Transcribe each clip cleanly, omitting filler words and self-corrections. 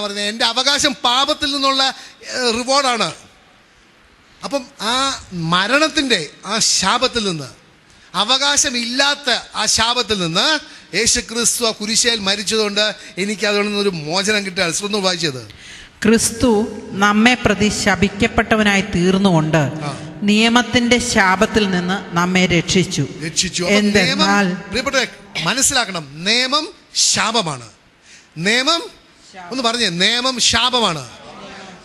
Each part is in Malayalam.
പറഞ്ഞത്, എൻ്റെ അവകാശം പാപത്തിൽ നിന്നുള്ള റിവാർഡാണ്. അപ്പം ആ മരണത്തിൻ്റെ ആ ശാപത്തിൽ നിന്ന്, അവകാശമില്ലാത്ത ആ ശാപത്തിൽ നിന്ന് യേശുക്രിസ്തു ആ കുരിശയിൽ മരിച്ചതുകൊണ്ട് എനിക്ക് അതിൽ നിന്നൊരു മോചനം കിട്ടുകയാണ്. ശ്രദ്ധ വായിച്ചത്, ക്രിസ്തു നമ്മെ പ്രതി ശപിക്കപ്പെട്ടവനായി തീർന്നുകൊണ്ട് നിയമത്തിന്റെ ശാപത്തിൽ നിന്ന് നമ്മെ രക്ഷിച്ചു. എന്തെന്നാൽ പ്രിയപ്പെട്ടവരെ മനസ്സിലാക്കണം, നിയമം ശാപമാണ്. നിയമം ഒന്ന് പറഞ്ഞേ, നിയമം ശാപമാണ്.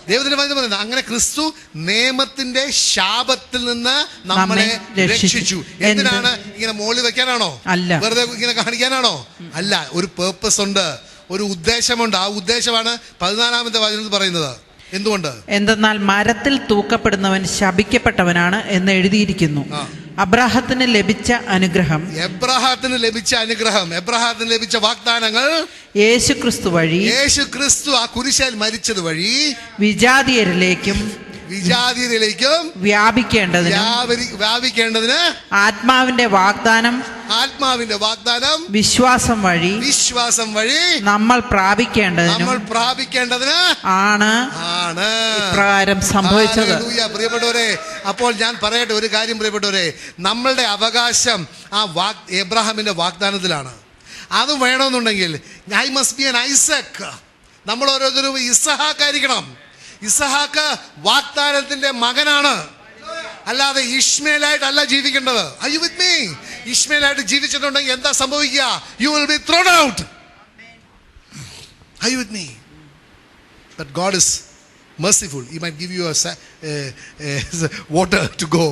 ദൈവത്തിന്റെ വചനം പറയുന്നത് അങ്ങനെ ക്രിസ്തു നിയമത്തിന്റെ ശാപത്തിൽ നിന്ന് നമ്മളെ രക്ഷിച്ചു. എന്തിനാണ്? ഇങ്ങനെ മോളിൽ വെക്കാനാണോ? അല്ല. വെറുതെ ഇങ്ങനെ കാണിക്കാനാണോ? അല്ല, ഒരു പേർപ്പസ് ഉണ്ട്, ഒരു ഉദ്ദേശമുണ്ട്. ആ ഉദ്ദേശമാണ് 14-ാമത്തെ വചനത്തിൽ പറയുന്നത്. എന്തുകൊണ്ട്? എന്തെന്നാൽ മരത്തിൽ തൂക്കപ്പെടുന്നവൻ ശപിക്കപ്പെട്ടവനാണ് എന്ന് എഴുതിയിരിക്കുന്നു. അബ്രാഹത്തിന് ലഭിച്ച അനുഗ്രഹം, എബ്രഹാത്തിന് ലഭിച്ച വാഗ്ദാനങ്ങൾ യേശുക്രിസ്തു വഴി, യേശുക്രിസ്തു ആ കുരിശിൽ മരിച്ചത് വഴി വിജാതീയരിലേക്കും വ്യാപിക്കേണ്ടതിന് ആത്മാവിന്റെ വാഗ്ദാനം വിശ്വാസം വഴി നമ്മൾ പ്രാപിക്കേണ്ടതിന് ആണ് ഇപ്രകാരം സംഭവിച്ചത്. പ്രിയപ്പെട്ടവരെ, അപ്പോൾ ഞാൻ പറയട്ടെ ഒരു കാര്യം പ്രിയപ്പെട്ടവരെ, നമ്മളുടെ അവകാശം ആ എബ്രഹാമിന്റെ വാഗ്ദാനത്തിലാണ്. അത് വേണമെന്നുണ്ടെങ്കിൽ I must be an Isaac. നമ്മൾ ഓരോരുത്തരും ഇസഹാക്കായിരിക്കണം. ഇസഹാക്ക് വാഗ്ദാനത്തിന്റെ മകനാണ്, അല്ലാതെ ഇഷ്മേലായിട്ടല്ല ജീവിക്കേണ്ടത്. Are you with me? ഇഷ്മേലായിട്ട് ജീവിച്ചിട്ടുണ്ടെങ്കിൽ എന്താ സംഭവിക്കുക? You will be thrown out. Are you with me? But God is merciful. He might give you a water to go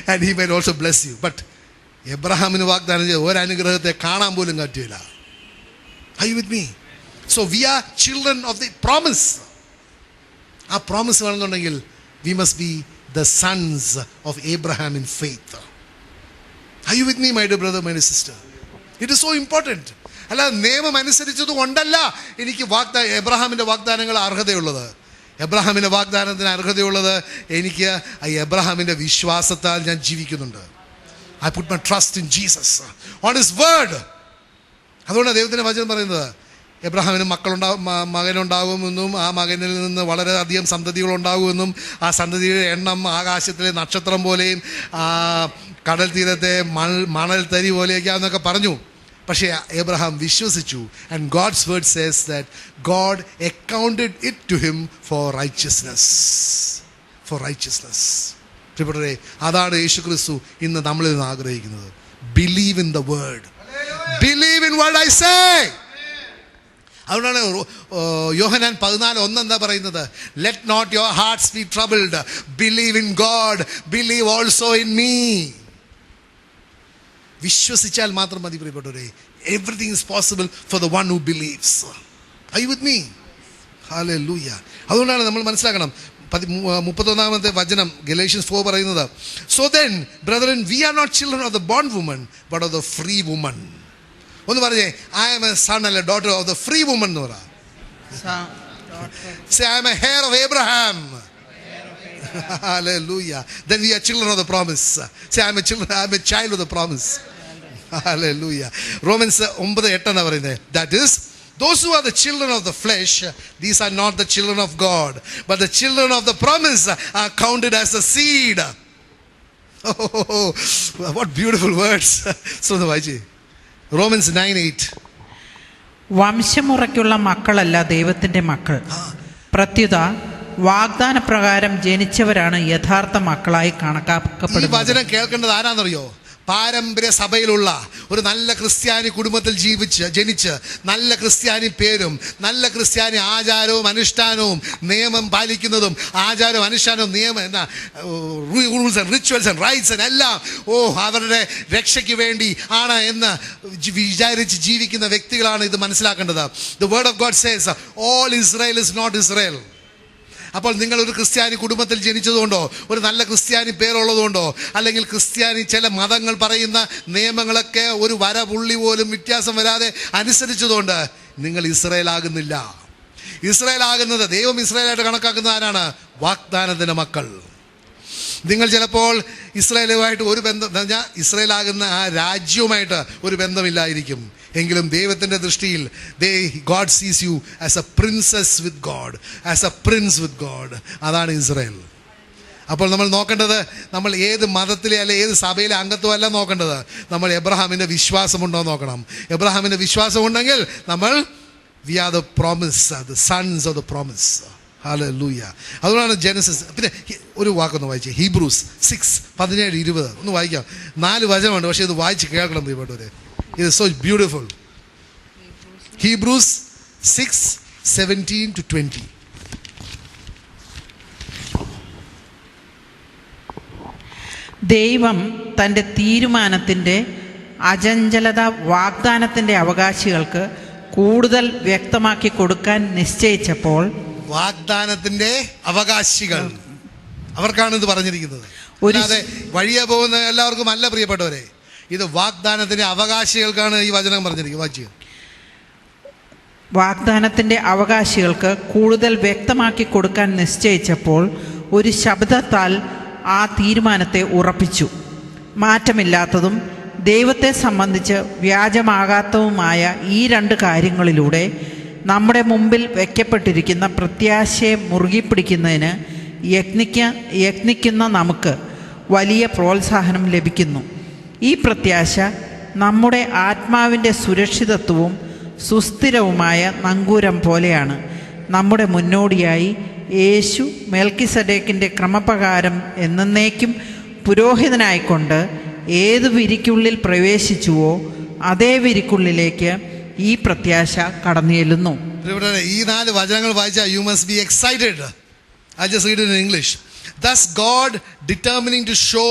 and he might also bless you. But എബ്രഹാമിന് വാഗ്ദാനം ചെയ്ത ഒരു അനുഗ്രഹത്തെ കാണാൻ പോലും പറ്റില്ല. Are you with me? So we are children of the promise. ആ പ്രോമിസ് വേണമെന്നുണ്ടെങ്കിൽ we must be the sons of Abraham in faith. Are you with me, my dear brother, my dear sister? It is so important. അല്ല, നിയമം അനുസരിച്ചത് കൊണ്ടല്ല എനിക്ക് എബ്രഹാമിൻ്റെ വാഗ്ദാനങ്ങൾ അർഹതയുള്ളത്. എബ്രഹാമിൻ്റെ വാഗ്ദാനത്തിന് അർഹതയുള്ളത് എനിക്ക് എബ്രഹാമിൻ്റെ വിശ്വാസത്താൽ ഞാൻ ജീവിക്കുന്നുണ്ട്. I put my trust in Jesus, on his word. അതുകൊണ്ടാണ് ദൈവത്തിൻ്റെ വചനം പറയുന്നത്, എബ്രഹാമിന് മകനുണ്ടാകുമെന്നും ആ മകനിൽ നിന്ന് വളരെയധികം സന്തതികളുണ്ടാകുമെന്നും ആ സന്തതിയുടെ എണ്ണം ആകാശത്തിലെ നക്ഷത്രം പോലെയും കടൽ തീരത്തെ മണൽ തരി പോലെയൊക്കെയാണെന്നൊക്കെ പറഞ്ഞു. പക്ഷേ എബ്രഹാം വിശ്വസിച്ചു. And God's word says that God accounted it to him for righteousness. പ്രിയപ്പെട്ടവരെ, അതാണ് യേശുക്രിസ്തു ഇന്ന് നമ്മളിൽ നിന്ന് ആഗ്രഹിക്കുന്നത്. Believe in the word, believe in what I say. അതുകൊണ്ടാണ് യോഹന്നാൻ 14:1 എന്താ പറയുന്നത്? Let not your hearts be troubled, believe in God, believe also in me. വിശ്വസിച്ചാൽ മാത്രം മതി പ്രിയപ്പെട്ടവരെ. Everything is possible for the one who believes. Are you with me? Hallelujah. അതുകൊണ്ടാണ് നമ്മൾ മനസ്സിലാക്കണം 31-ാമത്തെ വചനം ഗലേഷ്യൻസ് 4 പറയുന്നത്, so then brethren we are not children of the bond woman but of the free woman. ഒന്ന് പറഞ്ഞേ, ഐ ആം എ സൺ അല്ല daughter of the free woman എന്ന് പറ. Say, I am a heir of Abraham. Hallelujah. Then we are children of the promise. Say, I am a child of the promise. Hallelujah. Romans 9:8 എന്നാ പറയുന്നത്. That is, those who are the children of the flesh, these are not the children of God, but the children of the promise are counted as the seed. Oh, what beautiful words. So the Vaiji. Romans 9:8. വംശമുറയ്ക്കുള്ള മക്കളല്ല ദൈവത്തിന്റെ മക്കൾ, പ്രത്യുത വാഗ്ദാന പ്രകാരം ജനിച്ചവരാണ് യഥാർത്ഥ മക്കളായി കണക്കാക്കപ്പെടുന്നത്. ഈ വചനം കേൾക്കേണ്ടത് ആരാന്നറിയോ? പാരമ്പര്യ സഭയിലുള്ള ഒരു നല്ല ക്രിസ്ത്യാനി കുടുംബത്തിൽ ജനിച്ച് നല്ല ക്രിസ്ത്യാനി പേരും നല്ല ക്രിസ്ത്യാനി ആചാരവും അനുഷ്ഠാനവും നിയമം പാലിക്കുന്നതും ആചാരവും അനുഷ്ഠാനവും rules and rituals and rites എല്ലാം അവരുടെ രക്ഷയ്ക്ക് വേണ്ടി ആണ് എന്ന് വിചാരിച്ച് ജീവിക്കുന്ന വ്യക്തികളാണ് ഇത് മനസ്സിലാക്കേണ്ടത്. The word of God says all Israel is not Israel. അപ്പോൾ നിങ്ങൾ ഒരു ക്രിസ്ത്യാനി കുടുംബത്തിൽ ജനിച്ചതുകൊണ്ടോ ഒരു നല്ല ക്രിസ്ത്യാനി പേരുള്ളതുകൊണ്ടോ അല്ലെങ്കിൽ ക്രിസ്ത്യാനി ചില മതങ്ങൾ പറയുന്ന നിയമങ്ങളൊക്കെ ഒരു പുള്ളി പോലും വ്യത്യാസം വരാതെ അനുസരിച്ചതുകൊണ്ട് നിങ്ങൾ ഇസ്രായേൽ ആകുന്നില്ല. ഇസ്രായേൽ ആകുന്നത്, ദൈവം ഇസ്രായേലായിട്ട് കണക്കാക്കുന്ന ആരാണ്? വാഗ്ദാനത്തിൻ്റെ മക്കൾ. നിങ്ങൾ ചിലപ്പോൾ ഇസ്രായേലുമായിട്ട് ഒരു ബന്ധം, ഇസ്രായേലാകുന്ന ആ രാജ്യവുമായിട്ട് ഒരു ബന്ധമില്ലായിരിക്കും. എങ്കിലും ദൈവത്തിൻ്റെ ദൃഷ്ടിയിൽ God sees you as a princess with God, as a prince with God. അതാണ് ഇസ്രായേൽ. അപ്പോൾ നമ്മൾ നോക്കേണ്ടത് നമ്മൾ ഏത് മതത്തിലെ അല്ലെ ഏത് സഭയിലെ അംഗത്വമല്ല നോക്കേണ്ടത്, നമ്മൾ എബ്രഹാമിൻ്റെ വിശ്വാസമുണ്ടോ നോക്കണം. എബ്രഹാമിൻ്റെ വിശ്വാസമുണ്ടെങ്കിൽ നമ്മൾ we are the promise, the sons of the promise. Hallelujah. അതുകൊണ്ടാണ് ജെനസിസ്. പിന്നെ ഒരു വാക്കൊന്ന് വായിച്ചേ, ഹീബ്രൂസ് 6:17-20 ഒന്ന് വായിക്കാം. 4 വചനമുണ്ട്, പക്ഷേ ഇത് വായിച്ച് കേൾക്കണം പ്രിയപ്പെട്ടവരെ. ഇത് സോ ബ്യൂട്ടിഫുൾ. ഹീബ്രൂസ് 6:17-20. ദൈവം തൻ്റെ തീരുമാനത്തിൻ്റെ അചഞ്ചലത വാഗ്ദാനത്തിൻ്റെ അവകാശികൾക്ക് കൂടുതൽ വ്യക്തമാക്കി കൊടുക്കാൻ നിശ്ചയിച്ചപ്പോൾ, വാഗ്ദാനത്തിന്റെ അവകാശികൾ അവർക്കാണ് ഇത് പറഞ്ഞിരിക്കുന്നത്. അല്ലാതെ വഴിയെ പോകുന്ന എല്ലാവർക്കും അല്ല പ്രിയപ്പെട്ടവരെ. ഇത് വാഗ്ദാനത്തിന്റെ അവകാശികൾക്കാണ് ഈ വചനം പറഞ്ഞിരിക്കുന്നത്. വായിച്ചു. വാഗ്ദാനത്തിൻ്റെ അവകാശികൾക്ക് കൂടുതൽ വ്യക്തമാക്കി കൊടുക്കാൻ നിശ്ചയിച്ചപ്പോൾ ഒരു ശബ്ദത്താൽ ആ തീരുമാനത്തെ ഉറപ്പിച്ചു. മാറ്റമില്ലാത്തതും ദൈവത്തെ സംബന്ധിച്ച് വ്യാജമാകാത്തതുമായ ഈ 2 കാര്യങ്ങളിലൂടെ നമ്മുടെ മുമ്പിൽ വയ്ക്കപ്പെട്ടിരിക്കുന്ന പ്രത്യാശയെ മുറുകി പിടിക്കുന്നതിന് യത്നിക്കുന്ന നമുക്ക് വലിയ പ്രോത്സാഹനം ലഭിക്കുന്നു. ഈ പ്രത്യാശ നമ്മുടെ ആത്മാവിൻ്റെ സുരക്ഷിതത്വവും സുസ്ഥിരവുമായ നങ്കൂരം പോലെയാണ്. നമ്മുടെ മുന്നോടിയായി യേശു മെൽക്കിസെദേക്കിൻ്റെ ക്രമപ്രകാരം എന്നേക്കും പുരോഹിതനായിക്കൊണ്ട് ഏത് വിരിക്കുള്ളിൽ പ്രവേശിച്ചുവോ അതേ വിരിക്കുള്ളിലേക്ക് ഈ പ്രത്യാശ കടന്നു ചെല്ലുന്നു. ഈ 4 വചനങ്ങൾ വായിച്ചാൽ you must be excited. I just read it in English. Thus God determining to show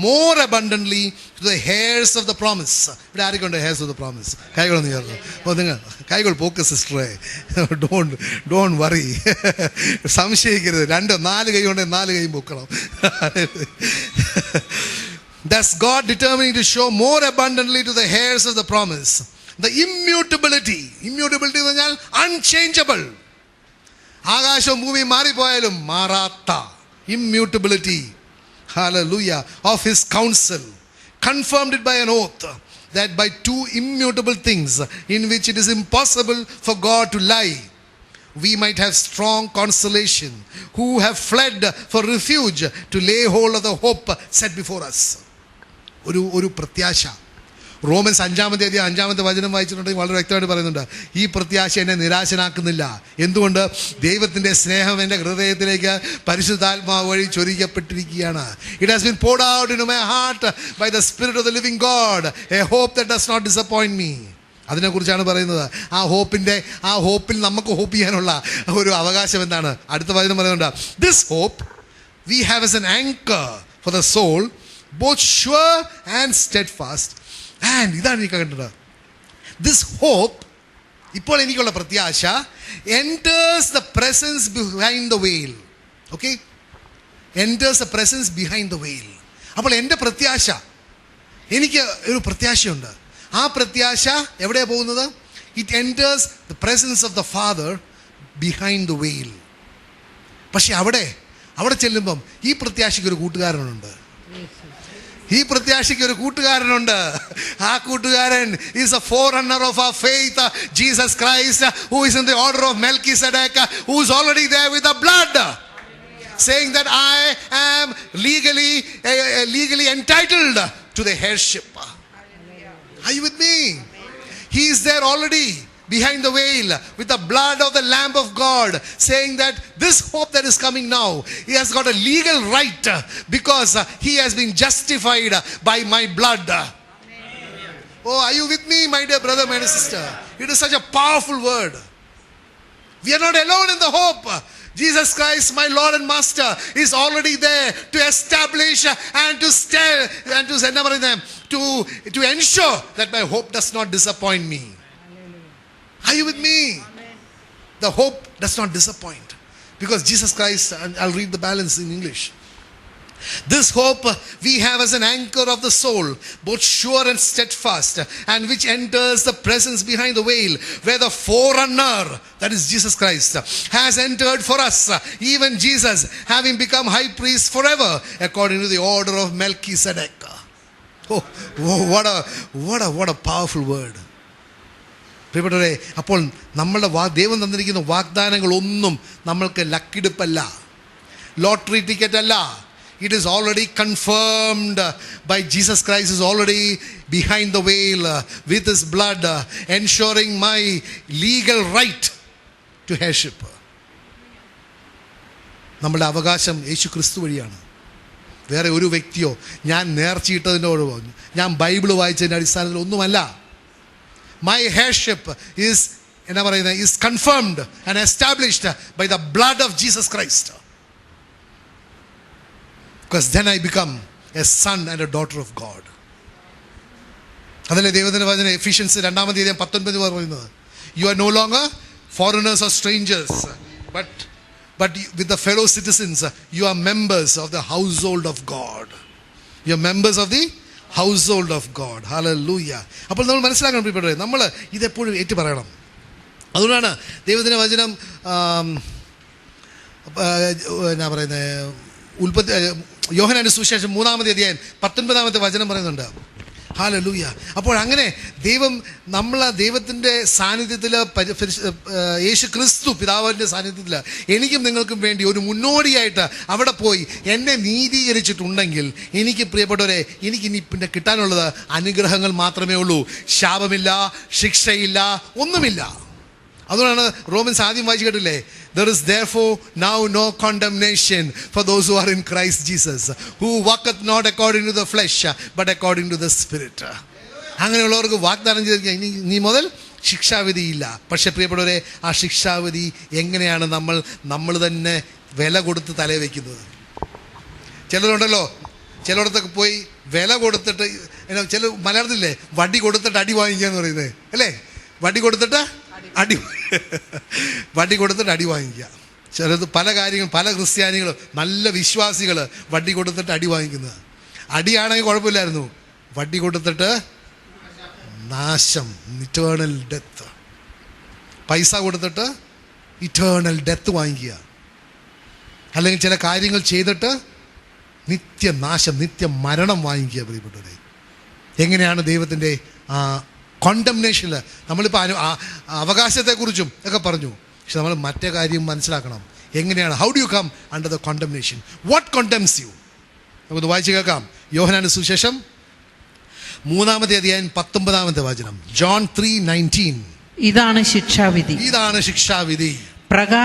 more abundantly to the heirs of the promise. ഇവിടെ ആരൊക്കെയുണ്ട് heirs of the promise? കൈകളൊന്ന് ചേർന്നു. അപ്പോൾ നിങ്ങൾ കൈകൾ പോക്ക് സിസ്റ്ററെ, ഡോണ്ട് വറി. സംശയിക്കരുത്. 4 കൈ കൊണ്ട് 4 കൈയും പൊക്കണം. Thus God determining to show more abundantly to the heirs of the promise the immutability എന്ന് പറഞ്ഞാൽ unchangeable, ആകാശവും ഭൂമിയും മാറിപ്പോയാലും മാറാത്ത immutability, hallelujah, of his counsel, confirmed it by an oath, that by 2 immutable things in which it is impossible for God to lie, we might have strong consolation, who have fled for refuge, to lay hold of the hope set before us. ഒരു പ്രത്യാശ. റോമൻസ് 5-ാമത്തെ അധ്യായം 5-ാമത്തെ വചനം വായിച്ചിട്ടുണ്ടെങ്കിൽ വളരെ വ്യക്തമായിട്ട് പറയുന്നുണ്ട്, ഈ പ്രത്യാശ എന്നെ നിരാശനാക്കുന്നില്ല. എന്തുകൊണ്ട്? ദൈവത്തിൻ്റെ സ്നേഹം എൻ്റെ ഹൃദയത്തിലേക്ക് പരിശുദ്ധാത്മാവ് വഴി ചൊരിയപ്പെട്ടിരിക്കുകയാണ്. It has been poured out into my heart by the Spirit of the living God, a hope that does not disappoint me. അതിനെക്കുറിച്ചാണ് പറയുന്നത്. ആ ഹോപ്പിൽ നമുക്ക് ഹോപ്പ് ചെയ്യാനുള്ള ഒരു അവകാശം എന്താണ്? അടുത്ത വചനം പറയുന്നുണ്ട്, this hope we have as an anchor for the soul, both sure and steadfast. And ഇതാണ് എനിക്ക് കണ്ടത്. ദിസ് ഹോപ്പ്, ഇപ്പോൾ എനിക്കുള്ള പ്രത്യാശ, enters the presence behind the veil. Okay, enters the presence behind the veil. അപ്പോൾ എൻ്റെ പ്രത്യാശ, എനിക്ക് ഒരു പ്രത്യാശയുണ്ട്. ആ പ്രത്യാശ എവിടെയാണ് പോകുന്നത്? It enters the presence of the father behind the veil. പക്ഷെ അവിടെ ചെല്ലുമ്പം ഈ പ്രത്യാശയ്ക്ക് ഒരു കൂട്ടുകാരനുണ്ട്. ഈ പ്രത്യാശയ്ക്ക് ഒരു കൂട്ടുകാരനുണ്ട്. ആ കൂട്ടുകാരൻ is a forerunner of our faith, Jesus Christ, who is in the order of Melchizedek, who is already there with the blood, saying that I am legally entitled to the heirship. Are you with me? He is there already behind the veil with the blood of the Lamb of God, saying that this hope that is coming now, he has got a legal right because he has been justified by my blood. Oh, are you with me, my dear brother, my dear sister? It is such a powerful word. We are not alone in the hope. Jesus Christ, my Lord and Master, is already there to establish and to ensure that my hope does not disappoint me. Are you with me? Amen. The hope does not disappoint because Jesus Christ, and I'll read the balance in English. This hope we have as an anchor of the soul, both sure and steadfast, and which enters the presence behind the veil, where the forerunner, that is Jesus Christ, has entered for us, even Jesus, having become high priest forever, according to the order of Melchizedek. Oh, what a powerful word. പ്രിയപ്പെട്ടവരെ, അപ്പോൾ നമ്മളുടെ ദൈവം തന്നിരിക്കുന്ന വാഗ്ദാനങ്ങളൊന്നും നമ്മൾക്ക് ലക്കിടിപ്പല്ല, ലോട്ടറി ടിക്കറ്റ് അല്ല. It is already confirmed by Jesus Christ is already behind the veil with his blood, ensuring my legal right to heirship. നമ്മുടെ അവകാശം യേശു ക്രിസ്തു വഴിയാണ്. വേറെ ഒരു വ്യക്തിയോ ഞാൻ നേർച്ചയിട്ടതിനോടോ ഞാൻ ബൈബിൾ വായിച്ചതിൻ്റെ അടിസ്ഥാനത്തിൽ ഒന്നുമല്ല. My heirship is എന്നാ പറയുന്നത് is confirmed and established by the blood of Jesus Christ. Because then I become a son and a daughter of God. അതല്ലേ ദൈവത്തിൻ്റെ വചനം എഫിഷ്യൻസ് 2:19 പറയുന്നത്. You are no longer foreigners or strangers, but with the fellow citizens, you are members of the household of God. You are members of the household of God. Hallelujah. അപ്പോൾ നമ്മൾ മനസ്സിലാക്കണം പ്രിയപ്പെട്ടവരെ, നമ്മൾ ഇതെപ്പോഴും ഏറ്റു പറയണം. അതുകൊണ്ടാണ് ദൈവത്തിൻ്റെ വചനം എന്നാ പറയുന്നത്, യോഹന്നാന്റെ സുവിശേഷം 3-ാമത്തെ അധ്യായം 19-ാമത്തെ വചനം പറയുന്നുണ്ട്. ഹല്ലേലൂയ. അപ്പോൾ അങ്ങനെ ദൈവത്തിൻ്റെ സാന്നിധ്യത്തിൽ, യേശു ക്രിസ്തു പിതാവിൻ്റെ സാന്നിധ്യത്തിൽ എനിക്കും നിങ്ങൾക്കും വേണ്ടി ഒരു മുന്നോടിയായിട്ട് അവിടെ പോയി എന്നെ നീതീകരിച്ചിട്ടുണ്ടെങ്കിൽ എനിക്ക് പ്രിയപ്പെട്ടവരെ, എനിക്കിനി പിന്നെ കിട്ടാനുള്ളത് അനുഗ്രഹങ്ങൾ മാത്രമേ ഉള്ളൂ. ശാപമില്ല, ശിക്ഷയില്ല, ഒന്നുമില്ല. അതുകൊണ്ടാണ് റോമൻസ് ആദ്യം വായിച്ചു കേട്ടില്ലേ, there is therefore now no condemnation for those who are in Christ Jesus, who walketh not according to the flesh but according to the Spirit. അങ്ങനെയുള്ളവർക്ക് വാഗ്ദാനം ചെയ്തിരിക്കുക, ഇനി മുതൽ ശിക്ഷാവിധിയില്ല. പക്ഷെ പ്രിയപ്പെട്ടവരെ, ആ ശിക്ഷാവിധി എങ്ങനെയാണ് നമ്മൾ തന്നെ വില കൊടുത്ത് തലേ വയ്ക്കുന്നത്? ചിലരുണ്ടല്ലോ, ചിലയിടത്തൊക്കെ പോയി വില കൊടുത്തിട്ട്, ചില മലയാളത്തില്ലേ വടി കൊടുത്തിട്ട് അടി വാങ്ങിക്കുക എന്ന് പറയുന്നത് അല്ലേ? വടി കൊടുത്തിട്ട് അടി വാങ്ങിക്കുക. ചിലത് പല കാര്യങ്ങളും, പല ക്രിസ്ത്യാനികൾ, നല്ല വിശ്വാസികൾ വടി കൊടുത്തിട്ട് അടി വാങ്ങിക്കുന്നത്. അടിയാണെങ്കിൽ കുഴപ്പമില്ലായിരുന്നു, വടി കൊടുത്തിട്ട് നാശം, ഇറ്റേണൽ ഡെത്ത്. പൈസ കൊടുത്തിട്ട് ഇറ്റേണൽ ഡെത്ത് വാങ്ങിക്കുക. അല്ലെങ്കിൽ ചില കാര്യങ്ങൾ ചെയ്തിട്ട് നിത്യനാശം, നിത്യമരണം വാങ്ങിക്കുക. പ്രിയപ്പെട്ടവരെ, എങ്ങനെയാണ് ദൈവത്തിൻ്റെ കോണ്ടംനേഷനിൽ നമ്മളിപ്പോൾ അവകാശത്തെക്കുറിച്ചും ഒക്കെ പറഞ്ഞു. പക്ഷെ നമ്മൾ മറ്റേ കാര്യം മനസ്സിലാക്കണം. എങ്ങനെയാണ്, how do you come under the condemnation? What condemns you? നമുക്കൊന്ന് വായിച്ച് കേൾക്കാം. യോഹന്നാന്റെ സുവിശേഷം 3-ാമത്തെ അധ്യായം 19-ാമത്തെ വചനം. John 3:19. ഇതാണ് ശിക്ഷാവിധി.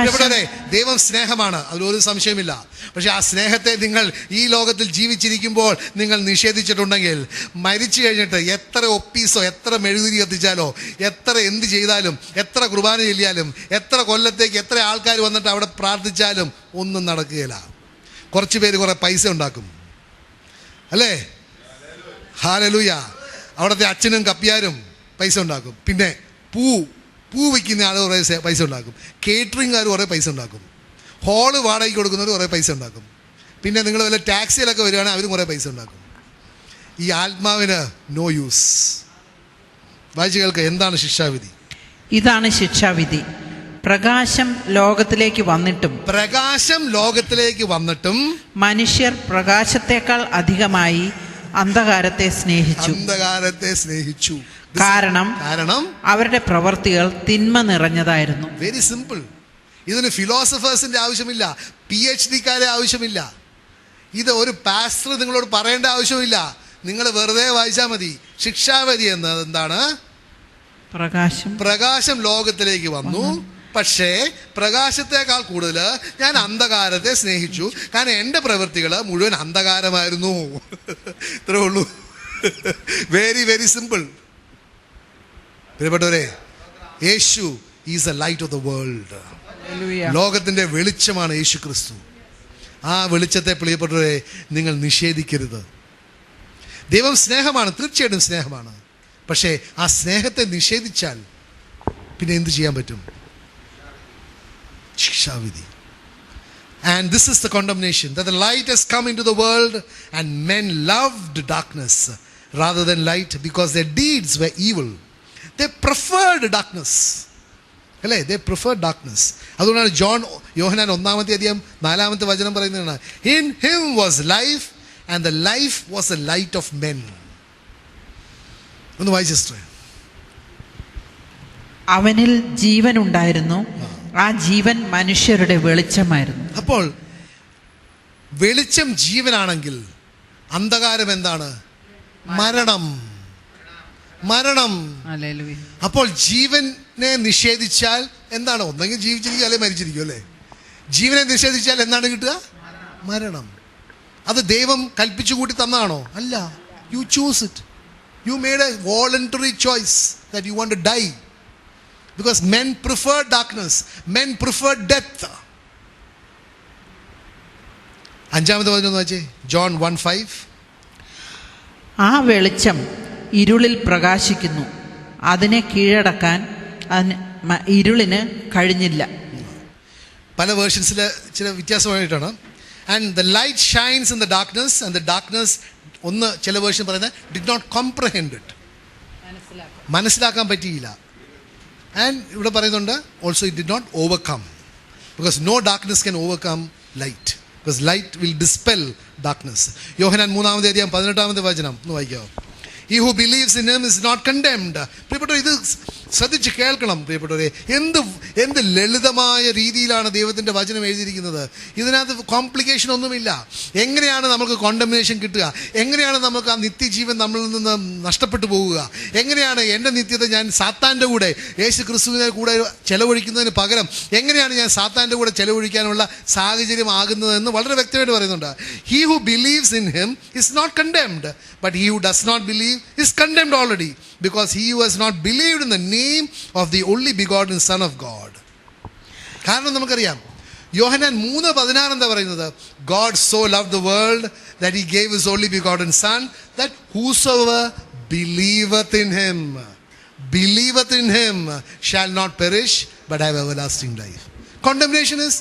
ഇവിടെ ദൈവം സ്നേഹമാണ്, അതിലൊരു സംശയമില്ല. പക്ഷെ ആ സ്നേഹത്തെ നിങ്ങൾ ഈ ലോകത്തിൽ ജീവിച്ചിരിക്കുമ്പോൾ നിങ്ങൾ നിഷേധിച്ചിട്ടുണ്ടെങ്കിൽ, മരിച്ചു കഴിഞ്ഞിട്ട് എത്ര ഒപ്പീസോ, എത്ര മെഴുകുതിരി കത്തിച്ചാലോ, എത്ര എന്ത് ചെയ്താലും, എത്ര കുർബാന ചൊല്ലിയാലും, എത്ര കൊല്ലത്തേക്ക് എത്ര ആൾക്കാർ വന്നിട്ട് അവിടെ പ്രാർത്ഥിച്ചാലും ഒന്നും നടക്കുകയില്ല. കുറച്ച് പേര് കുറേ പൈസ ഉണ്ടാക്കും, അല്ലേ? ഹല്ലേലൂയ. അവിടുത്തെ അച്ഛനും കപ്പിയാരും പൈസ ഉണ്ടാക്കും. പിന്നെ പൂ വയ്ക്കുന്ന ആൾ കുറേ പൈസ ഉണ്ടാക്കും. കേറ്ററിംഗുകാർ കുറേ പൈസ ഉണ്ടാക്കും. ഹോള് വാടകയ്ക്ക് കൊടുക്കുന്നവർ കുറേ പൈസ ഉണ്ടാക്കും. പിന്നെ നിങ്ങൾ വല്ല ടാക്സിയിലൊക്കെ വരികയാണെങ്കിൽ അവരും കുറേ പൈസ ഉണ്ടാക്കും. ഈ ആത്മാവിന് നോ യൂസ്. വായിച്ചു കേൾക്കുക, എന്താണ് ശിക്ഷാവിധി? ഇതാണ് ശിക്ഷാവിധി, പ്രകാശം ലോകത്തിലേക്ക് വന്നിട്ടും മനുഷ്യർ പ്രകാശത്തേക്കാൾ അധികമായി അന്ധകാരത്തെ സ്നേഹിച്ചു. കാരണം അവരുടെ പ്രവർത്തികൾ തിന്മ നിറഞ്ഞതായിരുന്നു. Very simple. ഇതിന് ഫിലോസഫേഴ്സിന്റെ ആവശ്യമില്ല, PhD-ക്കാരെ ആവശ്യമില്ല, ഇത് ഒരു പാസ്റ്റർ നിങ്ങളോട് പറയേണ്ട ആവശ്യമില്ല. നിങ്ങൾ വെറുതെ വായിച്ചാൽ മതി. ശിക്ഷാവിധി എന്നത് എന്താണ്? പ്രകാശം ലോകത്തിലേക്ക് വന്നു, പക്ഷേ പ്രകാശത്തേക്കാൾ കൂടുതൽ ഞാൻ അന്ധകാരത്തെ സ്നേഹിച്ചു. കാരണം എൻ്റെ പ്രവൃത്തികൾ മുഴുവൻ അന്ധകാരമായിരുന്നു. ഇത്രേ ഉള്ളൂ. Very very simple. പ്രിയപ്പെട്ടവരെ, Yeshu is a light of the world. ലോകത്തിൻ്റെ വെളിച്ചമാണ് യേശു ക്രിസ്തു. ആ വെളിച്ചത്തെ പ്രിയപ്പെട്ടവരെ നിങ്ങൾ നിഷേധിക്കരുത്. ദൈവം സ്നേഹമാണ്, തീർച്ചയായിട്ടും സ്നേഹമാണ്. പക്ഷേ ആ സ്നേഹത്തെ നിഷേധിച്ചാൽ പിന്നെ എന്ത് ചെയ്യാൻ പറ്റും? ശിക്ഷാവിധി. And this is the condemnation, that the light has come into the world and men loved darkness rather than light because their deeds were evil. They preferred darkness. അല്ലേ? They preferred darkness. അതുകൊണ്ടാണ് യോഹന്നാൻ 1-ാമത്തെ അധ്യായം 4-ാമത്തെ വചനം പറയുന്നതാണ്, In him was life and the life was the light of men. ഒന്ന് വായിച്ചേ. അവനിൽ ജീവൻ ഉണ്ടായിരുന്നു, ആ ജീവൻ മനുഷ്യരുടെ വെളിച്ചമായിരുന്നു. അപ്പോൾ വെളിച്ചം ജീവനാണെങ്കിൽ അന്ധകാരം എന്താണ്? മരണം. മരണം. അപ്പോൾ ജീവനെ നിഷേധിച്ചാൽ എന്താണ്? ഒന്നെങ്കിൽ ജീവിച്ചിരിക്കും അല്ലെ മരിച്ചിരിക്കും അല്ലേ? ജീവനെ നിഷേധിച്ചാൽ എന്താണ് കിട്ടുക? മരണം. അത് ദൈവം കൽപ്പിച്ചു കൂട്ടി തന്നതാണോ? അല്ല. You choose it. You made a voluntary choice that you want to die. Because men prefer darkness. Men prefer death. അഞ്ചാമത്തെ വചനം ഒന്ന് വായിച്ചേ. John 1:5. ആ വെളിച്ചം ഇരുളിൽ പ്രകാശിക്കുന്നു, അതിനെ കീഴടക്കാൻ ഇരുളിന് കഴിഞ്ഞില്ല. പല വേർഷൻസിൽ ചില വ്യത്യാസമായിട്ടാണ്. And the light shines in the darkness and the darkness, ഒന്ന് ചില വേർഷൻ പറയുന്നത് ഡിഡ് നോട്ട് കോംപ്രഹെൻഡ് ഇറ്റ്, മനസ്സിലാക്കാൻ പറ്റിയില്ല. ആൻഡ് ഇവിടെ പറയുന്നുണ്ട് also it did not overcome, because no darkness can overcome light, because light will dispel darkness. Yohannan 3:18 വചനം ഒന്ന് വായിക്കാമോ? He who believes in him is not condemned. പ്രിയപ്പെട്ടവരെ, ഇത് ശ്രദ്ധിച്ച് കേൾക്കണം പ്രിയപ്പെട്ടവരെ. എന്ത് ലളിതമായ രീതിയിലാണ് ദൈവത്തിൻ്റെ വചനം എഴുതിയിരിക്കുന്നത്. ഇതിനകത്ത് കോംപ്ലിക്കേഷൻ ഒന്നുമില്ല. എങ്ങനെയാണ് നമുക്ക് കോണ്ടംനേഷൻ കിട്ടുക? എങ്ങനെയാണ് നമുക്ക് ആ നിത്യജീവൻ നമ്മളിൽ നിന്ന് നഷ്ടപ്പെട്ടു പോവുക? എങ്ങനെയാണ് എൻ്റെ നിത്യത ഞാൻ സാത്താൻ്റെ കൂടെ യേശു ക്രിസ്തുവിനെ കൂടെ ചെലവഴിക്കുന്നതിന് പകരം എങ്ങനെയാണ് ഞാൻ സാത്താൻ്റെ കൂടെ ചെലവഴിക്കാനുള്ള സാഹചര്യം ആകുന്നതെന്ന് വളരെ വ്യക്തമായിട്ട് പറയുന്നുണ്ട്. He who believes in him is not condemned, but he who does not believe is condemned already, because he who has not believed in the name of the only begotten Son of God. കാരണം നമുക്കറിയാം, യോഹന്നാൻ 3:16 എന്താ പറയുന്നത്? God so loved the world that he gave his only begotten Son, that whosoever believeth in him shall not perish but have everlasting life. Condemnation is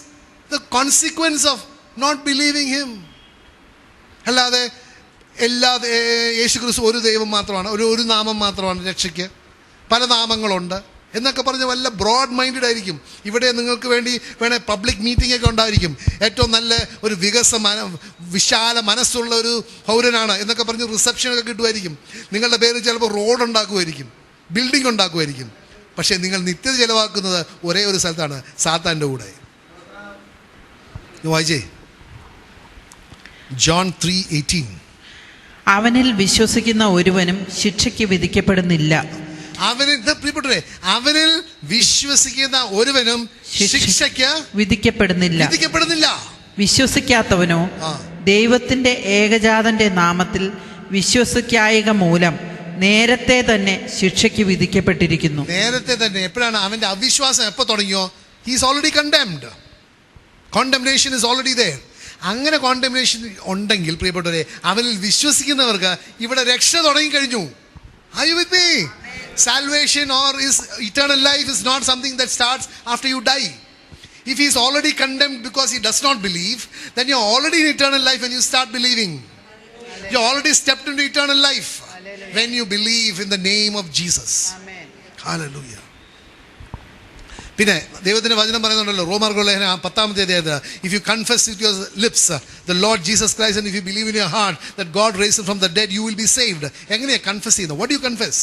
the consequence of not believing him. അല്ലാതെ യേശു ക്രിസ്തു ഒരു ദൈവം മാത്രമാണ്, ഒരു നാമം മാത്രമാണ് രക്ഷയ്ക്ക്, പല നാമങ്ങളുണ്ട് എന്നൊക്കെ പറഞ്ഞ് വല്ല ബ്രോഡ് മൈൻഡഡ് ആയിരിക്കും. ഇവിടെ നിങ്ങൾക്ക് വേണേൽ പബ്ലിക് മീറ്റിംഗ് ഒക്കെ ഉണ്ടായിരിക്കും. ഏറ്റവും നല്ല ഒരു വിശാല മനസ്സുള്ള ഒരു പൗരനാണ് എന്നൊക്കെ പറഞ്ഞ് റിസപ്ഷനൊക്കെ കിട്ടുമായിരിക്കും. നിങ്ങളുടെ പേര് ചിലപ്പോൾ റോഡ് ഉണ്ടാക്കുമായിരിക്കും, ബിൽഡിംഗ് ഉണ്ടാക്കുമായിരിക്കും. പക്ഷേ നിങ്ങൾ നിത്യത ചിലവാക്കുന്നത് ഒരേ ഒരു സ്ഥലത്താണ്, സാത്താൻ്റെ കൂടെ. വായിച്ചേ John 3:18. അവനിൽ വിശ്വസിക്കുന്ന ഒരുവനും ശിക്ഷയ്ക്ക് വിധിക്കപ്പെടുന്നില്ല. അവനിൽ വിശ്വസിക്കുന്ന ഒരുവനും ശിക്ഷയ്ക്ക് വിധിക്കപ്പെടുന്നില്ല. വിശ്വസിക്കാത്തവനോ ദൈവത്തിന്റെ ഏകജാതന്റെ നാമത്തിൽ വിശ്വസിക്കായിക മൂലം നേരത്തെ തന്നെ ശിക്ഷയ്ക്ക് വിധിക്കപ്പെട്ടിരിക്കുന്നു. നേരത്തെ തന്നെ. എപ്പോഴാണ് അവന്റെ അവിശ്വാസം എപ്പോൾ തുടങ്ങിയോ? He is already condemned. Condemnation is already there. അങ്ങനെ കോണ്ടംനേഷൻ ഉണ്ടെങ്കിൽ പ്രിയപ്പെട്ടവരെ, അവനിൽ വിശ്വസിക്കുന്നവർക്ക് ഇവിടെ രക്ഷ തുടങ്ങിക്കഴിഞ്ഞു. Are you with me? Salvation or is eternal life is not something that starts after you die. If he is already condemned because he does not believe, then you are already in eternal life when you start believing. You already stepped into eternal life when you believe in the name of Jesus. Amen. Hallelujah. പിന്നെ ദൈവത്തിൻ്റെ വചനം പറയുന്നുണ്ടല്ലോ, റോമർക്ക് ലേഖനം 10-ാം if you confess with your lips the Lord Jesus Christ and if you believe in your heart that God raised him from the dead, you will be saved. എങ്ങനെയാണ് കൺഫസ് ചെയ്യുന്നത്? What do you confess?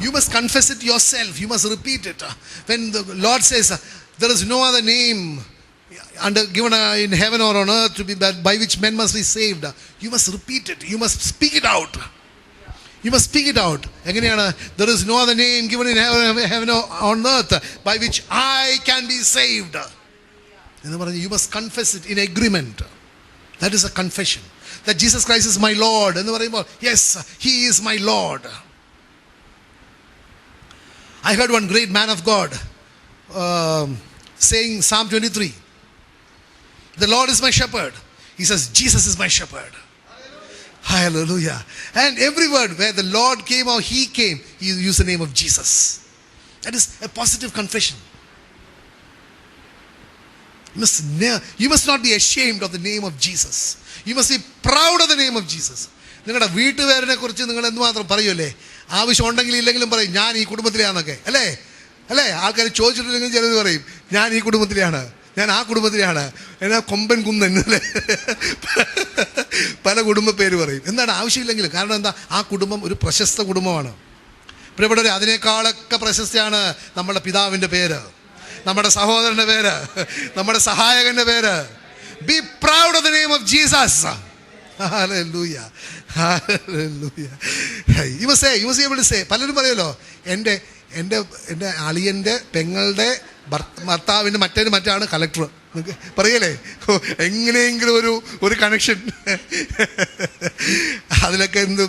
You must confess it yourself. You must repeat it. When the Lord says there is no other name given in heaven or on earth to be by which men must be saved, you must repeat it. You must speak it out. You must speak it out. എങ്ങനെയാണ്? There is no other name given in heaven or on earth by which I can be saved. എന്ന് പറഞ്ഞ് you must confess it in agreement. That is a confession. That Jesus Christ is my Lord. എന്ന് പറയുമ്പോൾ yes, he is my Lord. I heard one great man of God saying Psalm 23. The Lord is my shepherd. He says Jesus is my shepherd. Hallelujah. And every word where the Lord came or he came, he used the name of Jesus. That is a positive confession. You must not be ashamed of the name of Jesus. You must be proud of the name of Jesus. നിങ്ങളുടെ വീട്ടുപേരിനെ കുറിച്ച് നിങ്ങൾ എന്തുമാത്രം പറയുമല്ലേ? ആവശ്യം ഉണ്ടെങ്കിലും ഇല്ലെങ്കിലും പറയും ഞാൻ ഈ കുടുംബത്തിലാണെന്നൊക്കെ അല്ലേ? ആൾക്കാർ ചോദിച്ചിട്ടില്ലെങ്കിൽ ചിലർ പറയും ഞാൻ ഈ കുടുംബത്തിലാണ്, ഞാൻ ആ കുടുംബത്തിലാണ്, എന്നാ കൊമ്പൻ കുന്നൻ അല്ലേ? പല കുടുംബ പേര് പറയും. എന്താണ്? ആവശ്യമില്ലെങ്കിലും. കാരണം എന്താ? ആ കുടുംബം ഒരു പ്രശസ്ത കുടുംബമാണ്. പ്രിയപ്പെട്ടവരെ, അതിനേക്കാളൊക്കെ പ്രശസ്തിയാണ് നമ്മുടെ പിതാവിൻ്റെ പേര്, നമ്മുടെ സഹോദരൻ്റെ പേര്, നമ്മുടെ സഹായകൻ്റെ പേര്. Be proud of the name of Jesus. Hallelujah. Hallelujah. You must be able to say. പലരും പറയുമല്ലോ, എൻ്റെ അളിയൻ്റെ പെങ്ങളുടെ ഭർത്താവിൻ്റെ മറ്റാണ് കളക്ടർ. പറയല്ലേ, എങ്ങനെയെങ്കിലും ഒരു കണക്ഷൻ. അതിലൊക്കെ എന്ത്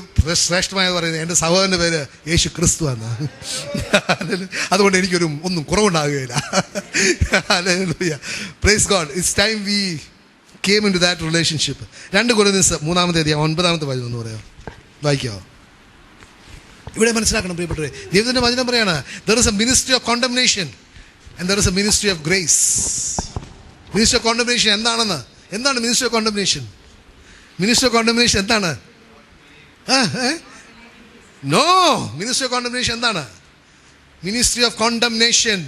ശ്രേഷ്ഠമായത് പറയുന്നത്, എൻ്റെ സഹോദരൻ്റെ പേര് യേശു ക്രിസ്തു ആണ്. അതുകൊണ്ട് ഒന്നും കുറവുണ്ടാകുകയില്ല. Hallelujah. Praise God. It's time we came into that relationship. 2 Corinthians 3-9 എന്ന് പറയാം, വായിക്കാമോ? ഇവിടെ മനസ്സിലാക്കണം പ്രിയപ്പെട്ടവരെ, ദൈവത്തിൻ്റെ വചനം പറയാണ്, there is a ministry of condemnation and there is a ministry of grace. Ministry of condemnation എന്താണ് ministry of condemnation? Ministry of condemnation എന്താണ്? നോ, മിനിസ്ട്രി ഓഫ് കോണ്ടംനേഷൻ എന്താണ്? Ministry of condemnation.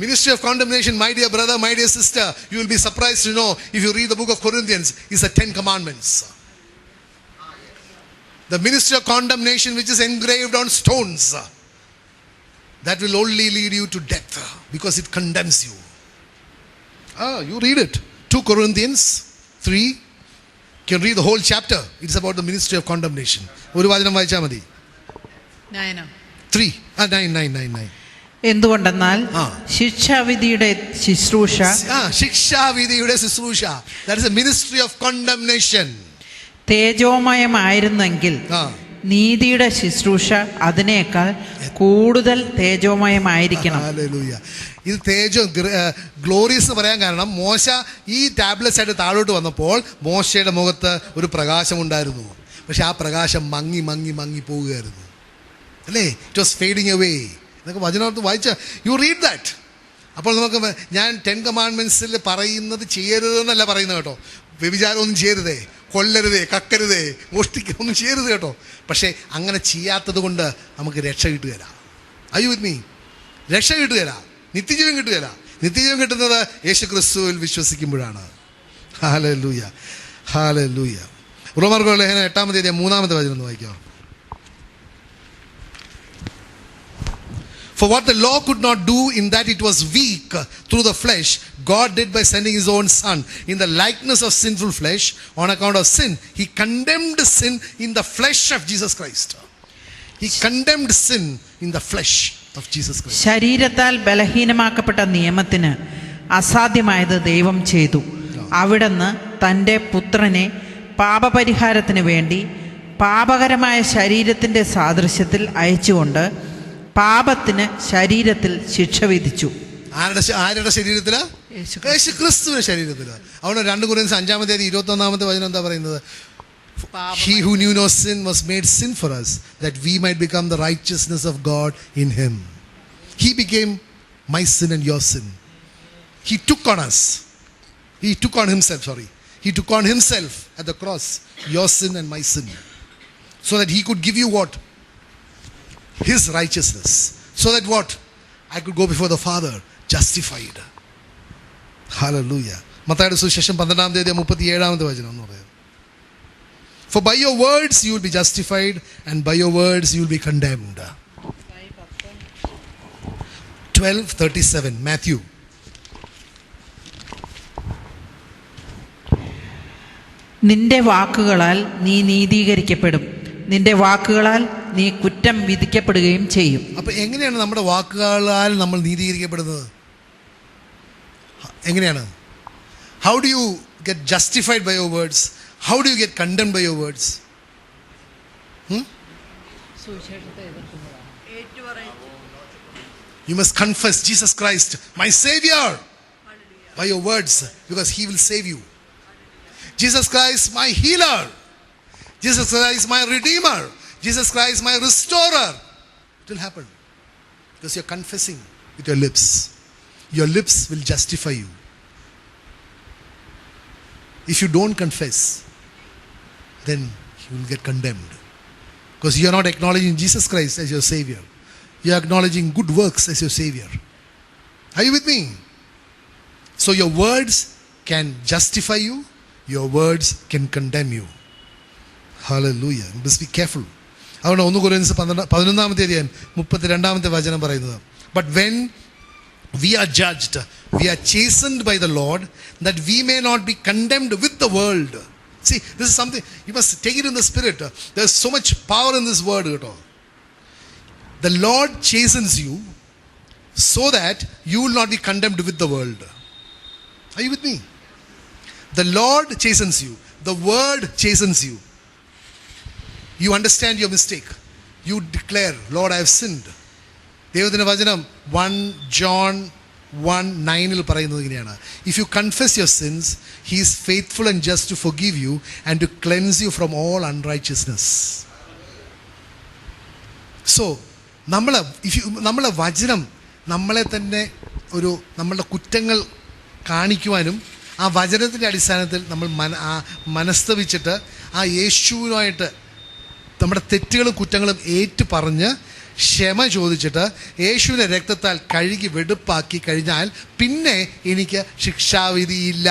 Ministry of condemnation, my dear brother, my dear sister, you will be surprised to know, if you read the book of Corinthians, is the 10 commandments. The ministry of condemnation which is engraved on stones, that will only lead you to death because it condemns you. You read it. 2 Corinthians 3. You can read the whole chapter. It's about the ministry of condemnation. ഒരു വചനം വായിച്ചാൽ മതി. 9. എന്തുകൊണ്ടെന്നാൽ ശിക്ഷാവിധിയുടെ ശുശ്രൂഷ, that is a ministry of condemnation, തേജോമയമായിരുന്നെങ്കിൽ നീതിയുടെ ശുശ്രൂഷ അതിനേക്കാൾ കൂടുതൽ തേജോമയമായിരിക്കണം. ഇത് ഗ്ലോറീസ് എന്ന് പറയാൻ കാരണം, മോശ ഈ ടാബ്ലറ്റ്സ് ആയിട്ട് താഴോട്ട് വന്നപ്പോൾ മോശയുടെ മുഖത്ത് ഒരു പ്രകാശം ഉണ്ടായിരുന്നു. പക്ഷെ ആ പ്രകാശം മങ്ങി മങ്ങി മങ്ങി പോവുകയായിരുന്നു, അല്ലേ? It was fading away. എന്നൊക്കെ വചനത്ത് വായിച്ച യു റീഡ് ദാറ്റ്. അപ്പോൾ നമുക്ക്, ഞാൻ 10 കമാൻഡ്മെൻറ്റ്സിൽ പറയുന്നത് ചെയ്യരുതെന്നല്ല പറയുന്നത് കേട്ടോ. വ്യഭിചാരം ഒന്നും ചെയ്യരുതേ, കൊല്ലരുതേ, കക്കരുതേ, മോഷ്ടിക്കൊന്നും ചെയ്യരുത് കേട്ടോ. പക്ഷേ അങ്ങനെ ചെയ്യാത്തത് കൊണ്ട് നമുക്ക് രക്ഷ കിട്ടുകയില്ല. Are you with me? രക്ഷ കിട്ടുകയില്ല, നിത്യജീവൻ കിട്ടുകയില്ല. നിത്യജീവൻ കിട്ടുന്നത് യേശു ക്രിസ്തുവിൽ വിശ്വസിക്കുമ്പോഴാണ്. Hallelujah, hallelujah. റോമർക്ക് ലേഖനം 8-3 വചനം വായിക്കാം. For what the law could not do, in that it was weak through the flesh, God did by sending His own Son in the likeness of sinful flesh. On account of sin, He condemned sin in the flesh of Jesus Christ. He condemned sin in the flesh of Jesus Christ. ശരീരത്താൽ ബലഹീനമാക്കപ്പെട്ട നിയമത്തിന് അസാധ്യമായത് ദൈവം ചെയ്തു. അവിടുന്ന് തൻ്റെ പുത്രനെ പാപപരിഹാരത്തിന് വേണ്ടി പാപകരമായ ശരീരത്തിൻ്റെ സാദൃശ്യത്തിൽ അയച്ചുകൊണ്ട് പാപത്തിന് ശരീരത്തിൽ ശിക്ഷ വിധിച്ചു. ആരുടെ ശരീരത്തില്? യേശു ക്രിസ്തുവിന്റെ ശരീരത്തില്. അവിടെ 2 Corinthians 5-21 വചനം എന്താ പറയുന്നത്? He who knew no sin was made sin for us, that we might become the righteousness of God in Him. He became my sin and your sin. He took on us. He took on Himself, He took on Himself at the cross, your sin and my sin, so that He could give you what? His righteousness, so that what? I could go before the Father justified. Hallelujah. മത്തായിയുടെ സുവിശേഷം 12-37 വചനം എന്ന് പറയുന്നത്, for by your words you will be justified and by your words you will be condemned. 12:37 Matthew. നിന്റെ വാക്കുകളാൽ നീ നീതീകരിക്കപ്പെടും, നിന്റെ വാക്കുകളാൽ നീ കുറ്റം വിധിക്കപ്പെടുകയും ചെയ്യും. അപ്പൊ എങ്ങനെയാണ് നമ്മുടെ വാക്കുകളാൽ നമ്മൾ നീതീകരിക്കപ്പെടുന്നത്? എങ്ങനെയാണ്? How do you get justified by your words? How do you get condemned by your words? You must confess Jesus Christ, my Savior, by your words, because He will save you. Jesus Christ, my healer. Jesus Christ, my redeemer. Jesus Christ, my restorer. It will happen because you are confessing with your lips. Your lips will justify you. If you don't confess, then you will get condemned, because you are not acknowledging Jesus Christ as your Savior. You are acknowledging good works as your Savior. Are you with me? So your words can justify you, your words can condemn you. Hallelujah. You must be careful. അതുകൊണ്ട് 1 കൊരിന്ത്യൻസ് 11-ാമത്തെ വചനം പറയുന്നത്, but when we are judged, we are chastened by the Lord, that we may not be condemned with the world. See, this is something you must take it in the spirit. There is so much power in this word. The Lord chastens you so that you will not be condemned with the world. Are you with me? The Lord chastens you, the word chastens you. You understand your mistake, you declare, Lord, I have sinned. ദൈവത്തിൻ്റെ വചനം 1 John 1:9 പറയുന്നത് ഇങ്ങനെയാണ്, if you confess your sins he is faithful and just to forgive you and to cleanse you from all unrighteousness. So നമ്മളെ വചനം നമ്മളെ തന്നെ നമ്മളുടെ കുറ്റങ്ങൾ കാണിക്കുവാനും ആ വചനത്തിൻ്റെ അടിസ്ഥാനത്തിൽ നമ്മൾ മനസ്തപിച്ചിട്ട് ആ യേശുവിനുമായിട്ട് നമ്മുടെ തെറ്റുകളും കുറ്റങ്ങളും ഏറ്റു പറഞ്ഞ് ക്ഷമ ചോദിച്ചിട്ട് യേശുവിൻ്റെ രക്തത്താൽ കഴുകി വെടുപ്പാക്കി കഴിഞ്ഞാൽ പിന്നെ എനിക്ക് ശിക്ഷാവിധിയില്ല.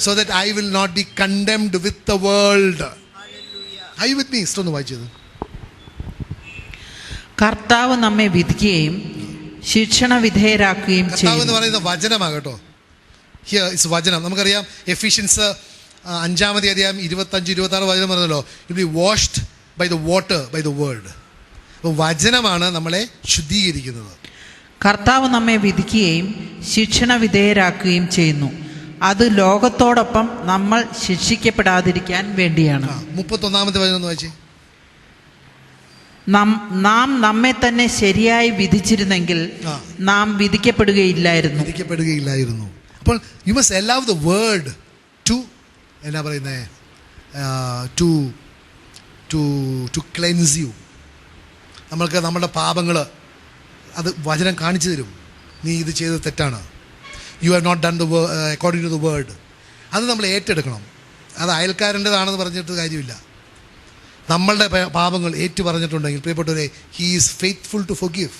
So that I will not be condemned with the world. I with me ഇഷ്ടം ഒന്ന് വായിച്ചത്. കർത്താവ് നമ്മെ വിധിക്കുകയും ശിക്ഷണ വിധേയരാക്കുകയും ചെയ്യും. കർത്താവ് എന്ന് പറയുന്ന വചനമാകട്ടോ. ഹിയർ ഇറ്റ്സ് വചനം. നമുക്കറിയാം എഫീഷ്യൻസ് 5-ാമത്തെ അധ്യായം 25-26 വചനം പറഞ്ഞല്ലോ, you be washed by the water by the word. വചനമാണ് നമ്മളെ ശുദ്ധീകരിക്കുന്നത്. കർത്താവ് നമ്മെ വിധിക്കുകയും ശിക്ഷണ വിധേയരാക്കുകയും ചെയ്യുന്നു. അത് ലോകത്തോടൊപ്പം നമ്മൾ ശിക്ഷിക്കപ്പെടാതിരിക്കാൻ വേണ്ടിയാണ്. 31-ാമത്തെ വചനം ഒന്ന് വായിച്ചേ. നാം നമ്മെ തന്നെ ശരിയായി വിധിച്ചിരുന്നെങ്കിൽ നാം വിധിക്കപ്പെടുകയില്ലായിരുന്നു. അപ്പോൾ you must allow the word to എന്നാ പറയുന്നത് ടു ക്ലെൻസ് യു. നമ്മൾക്ക് നമ്മുടെ പാപങ്ങൾ അത് വചനം കാണിച്ചു തരും. നീ ഇത് ചെയ്തത് തെറ്റാണ്, you have not done according to the word. അത് നമ്മൾ ഏറ്റെടുക്കണം. അത് അയൽക്കാരൻ്റെതാണെന്ന് പറഞ്ഞിട്ട് കാര്യമില്ല. നമ്മളുടെ പാപങ്ങൾ ഏറ്റു പറഞ്ഞിട്ടുണ്ടെങ്കിൽ പ്രിയപ്പെട്ടവരെ, he is faithful to forgive.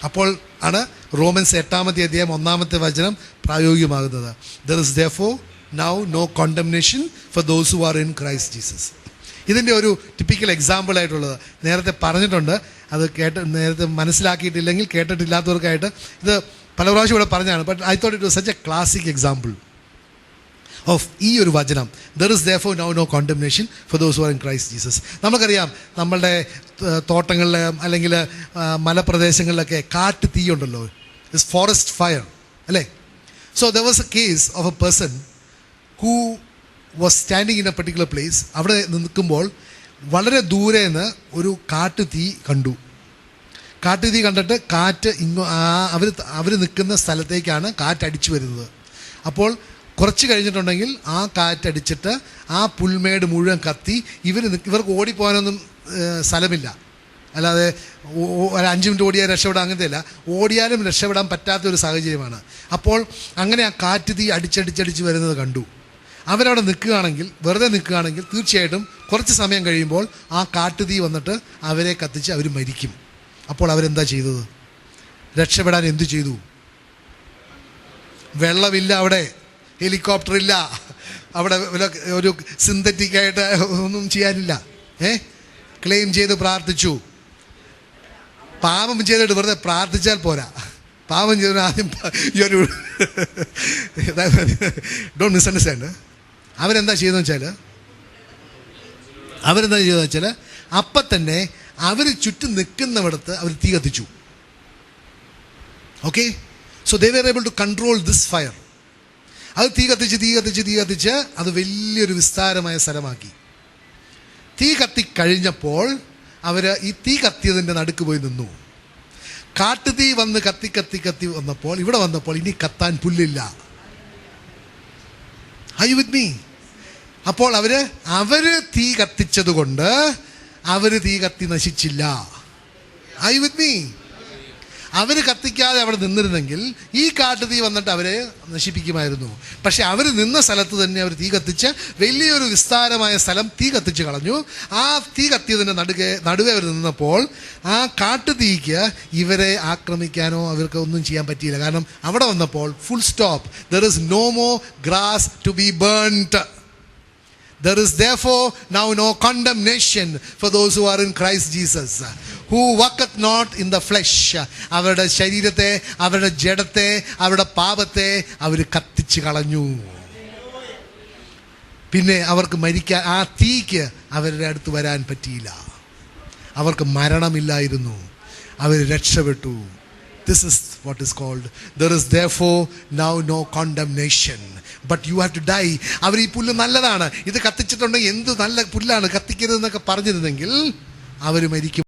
അപ്പോൾ ആണ് റോമൻസ് 8-ാമത്തെ അധ്യായം 1-ാമത്തെ വചനം പ്രായോഗികമാകുന്നത്. There is therefore now no condemnation for those who are in Christ Jesus. ഇതിൻ്റെ ഒരു ടിപ്പിക്കൽ എക്സാമ്പിൾ ആയിട്ടുള്ളത് നേരത്തെ പറഞ്ഞിട്ടുണ്ട്. അത് നേരത്തെ മനസ്സിലാക്കിയിട്ടില്ലെങ്കിൽ കേട്ടിട്ടില്ലാത്തവർക്കായിട്ട് ഇത് പല പ്രാവശ്യം ഇവിടെ പറഞ്ഞാണ്. But I thought it was such A classic example of ഈ ഒരു വചനം. There is therefore now no condemnation for those who are in Christ Jesus. നമുക്കറിയാം നമ്മളുടെ തോട്ടങ്ങളിലും അല്ലെങ്കിൽ മലപ്രദേശങ്ങളിലൊക്കെ കാട്ട് തീയുണ്ടല്ലോ, ഇറ്റ്സ് ഫോറസ്റ്റ് ഫയർ അല്ലേ. So there was A case of A person who was standing in A particular place. അവിടെ നിൽക്കുമ്പോൾ വളരെ ദൂരെ നിന്ന് ഒരു കാട്ടുതീ കണ്ടു. കാട്ടുതീ കണ്ടിട്ട് കാറ്റ് അവർ നിൽക്കുന്ന സ്ഥലത്തേക്കാണ് കാറ്റടിച്ചു വരുന്നത്. കുറച്ച് കഴിഞ്ഞിട്ടുണ്ടെങ്കിൽ ആ കാറ്റടിച്ചിട്ട് ആ പുൽമേട് മുഴുവൻ കത്തി ഇവർക്ക് ഓടിപ്പോകാനൊന്നും സ്ഥലമില്ല. അല്ലാതെ ഒരു 5 മിനിറ്റ് ഓടിയാൽ രക്ഷപ്പെടാൻ അങ്ങനത്തെയല്ല, ഓടിയാലും രക്ഷപ്പെടാൻ പറ്റാത്തൊരു സാഹചര്യമാണ്. അപ്പോൾ അങ്ങനെ ആ കാറ്റ് തീ അടിച്ചടിച്ചടിച്ച് വരുന്നത് കണ്ടു. അവരവിടെ നിൽക്കുകയാണെങ്കിൽ, വെറുതെ നിൽക്കുകയാണെങ്കിൽ തീർച്ചയായിട്ടും കുറച്ച് സമയം കഴിയുമ്പോൾ ആ കാട്ടുതീ വന്നിട്ട് അവരെ കത്തിച്ച് അവർ മരിക്കും. അപ്പോൾ അവരെന്താ ചെയ്തത്? രക്ഷപ്പെടാൻ എന്തു ചെയ്തു? വെള്ളമില്ല, അവിടെ ഹെലികോപ്റ്റർ ഇല്ല, അവിടെ ഒരു സിന്തറ്റിക്കായിട്ട് ഒന്നും ചെയ്യാനില്ല. ക്ലെയിം ചെയ്ത് പ്രാർത്ഥിച്ചു. പാപം ചെയ്തിട്ട് വെറുതെ പ്രാർത്ഥിച്ചാൽ പോരാ. പാപം ചെയ്തിട്ട് ആദ്യം ഡോണ്ട് മിസ്അണ്ടർസ്റ്റാൻഡ്. അവരെന്താ ചെയ്തതെന്ന് വെച്ചാൽ അപ്പം തന്നെ അവർ ചുറ്റും നിൽക്കുന്നവിടത്ത് അവർ തീ കത്തിച്ചു. Okay, so they were able to control this fire. അത് തീ കത്തിച്ച് അത് വലിയൊരു വിസ്താരമായ സ്ഥലമാക്കി. തീ കത്തിക്കഴിഞ്ഞപ്പോൾ അവർ ഈ തീ കത്തിയതിൻ്റെ നടുക്ക് പോയി നിന്നു. കാട്ടുതീ വന്ന് കത്തി വന്നപ്പോൾ ഇവിടെ വന്നപ്പോൾ ഇനി കത്താൻ പുല്ലില്ല. Are you with me? അപ്പോൾ അവര് തീ കത്തിച്ചത് കൊണ്ട് അവര് തീ കത്തി നശിച്ചില്ല. Are you with me? അവർ കത്തിക്കാതെ അവിടെ നിന്നിരുന്നെങ്കിൽ ഈ കാട്ടുതീ വന്നിട്ട് അവരെ നശിപ്പിക്കുമായിരുന്നു. പക്ഷെ അവർ നിന്ന സ്ഥലത്ത് തന്നെ അവർ തീ കത്തിച്ച് വലിയൊരു വിസ്താരമായ സ്ഥലം തീ കത്തിച്ച് കളഞ്ഞു. ആ തീ കത്തിയതിൻ്റെ നടുവേ അവർ നിന്നപ്പോൾ ആ കാട്ടുതീക്ക് ഇവരെ ആക്രമിക്കാനോ അവർക്ക് ഒന്നും ചെയ്യാൻ പറ്റിയില്ല. കാരണം അവിടെ വന്നപ്പോൾ full stop. There is no more grass to be burned. There is therefore now no condemnation for those who are in Christ Jesus, who walketh not in the flesh. അവരുടെ ശരീരത്തെ, അവരുടെ ജഡത്തെ, അവരുടെ പാപത്തെ അവർ കത്തിച്ച് കളഞ്ഞു. പിന്നെ അവർക്ക് മരിക്കാൻ, ആ തീക്ക് അവരുടെ അടുത്ത് വരാൻ പറ്റിയില്ല. അവർക്ക് മരണമില്ലായിരുന്നു, അവർ രക്ഷപ്പെട്ടു. This is what is called, there is therefore now no condemnation, but you have to die. അവർ ഈ പുല്ല് നല്ലതാണ്, ഇത് കത്തിച്ചിട്ടുണ്ടെങ്കിൽ എന്ത് നല്ല പുല്ലാണ്, കത്തിക്കരുതെന്നൊക്കെ പറഞ്ഞിരുന്നെങ്കിൽ അവർ മരിക്കും.